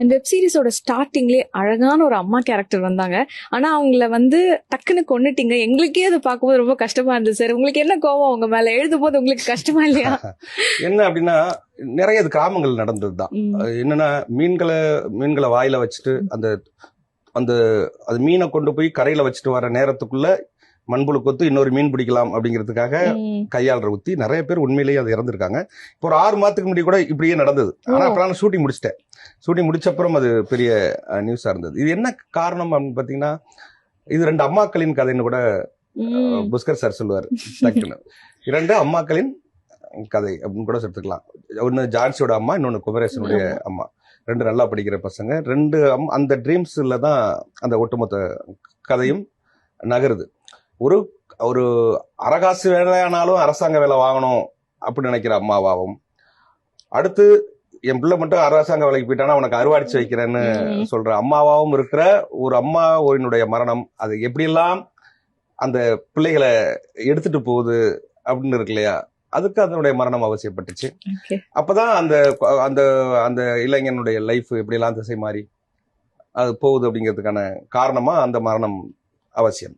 இந்த வெப் சீரிஸோட ஸ்டார்டிங்லேயே அழகான ஒரு அம்மா கேரக்டர் வந்தாங்க. ஆனா அவங்கள வந்து டக்குன்னு கொன்னுட்டீங்க. எங்களுக்கே அதை பார்க்கும்போது ரொம்ப கஷ்டமா இருந்தது சார். உங்களுக்கு என்ன கோவம் அவங்க மேல? எழுதும் போது உங்களுக்கு கஷ்டமா இல்லையா? என்ன அப்படின்னா, நிறைய இது கிராமங்கள் நடந்ததுதான். என்னன்னா, மீன்களை வாயில வச்சுட்டு அந்த அந்த அது மீனை கொண்டு போய் கரையில வச்சுட்டு வர நேரத்துக்குள்ள மண்புழு கொத்து இன்னொரு மீன் பிடிக்கலாம் அப்படிங்கிறதுக்காக கையாளுற உத்தி நிறைய பேர் உண்மையிலேயே அது இறந்துருக்காங்க. இப்போ ஒரு 6 மாதத்துக்கு முன்னாடி கூட இப்படியே நடந்தது. ஆனா அப்ப நான் ஷூட்டிங் முடிச்சிட்டேன். ஷூட்டிங் முடிச்சப்புறம் அது பெரிய நியூஸா இருந்தது. இது என்ன காரணம் அப்படின்னு பாத்தீங்கன்னா, இது 2 அம்மாக்களின் கதைன்னு கூட புஷ்கர் சார் சொல்லுவாரு. 2 அம்மாக்களின் கதை அப்படின்னு கூட எடுத்துக்கலாம். ஒன்னு ஜான்சியோட அம்மா, இன்னொன்னு குமரேசனுடைய அம்மா. 2 நல்லா படிக்கிற பசங்க. 2 அந்த ட்ரீம்ஸ்ல தான் அந்த ஒட்டுமொத்த கதையும் நகருது. ஒரு அரகாசு வேலையானாலும் அரசாங்க வேலை வாங்கணும் அப்படின்னு நினைக்கிற அம்மாவாவும், அடுத்து என் பிள்ளை மட்டும் அரசாங்க வேலைக்கு போயிட்டானா உனக்கு அறுவாடிச்சு வைக்கிறேன்னு சொல்ற அம்மாவாவும் இருக்கிற ஒரு அம்மாவினுடைய மரணம், அது எப்படியெல்லாம் அந்த பிள்ளைகளை எடுத்துட்டு போகுது அப்படின்னு இருக்கு இல்லையா, அதுக்கு அதனுடைய மரணம் அவசியப்பட்டுச்சு. அப்பதான் அந்த அந்த அந்த இளைஞனுடைய லைஃப் எப்படியெல்லாம் திசை மாறி அது போகுது அப்படிங்கிறதுக்கான காரணமா அந்த மரணம் அவசியம்.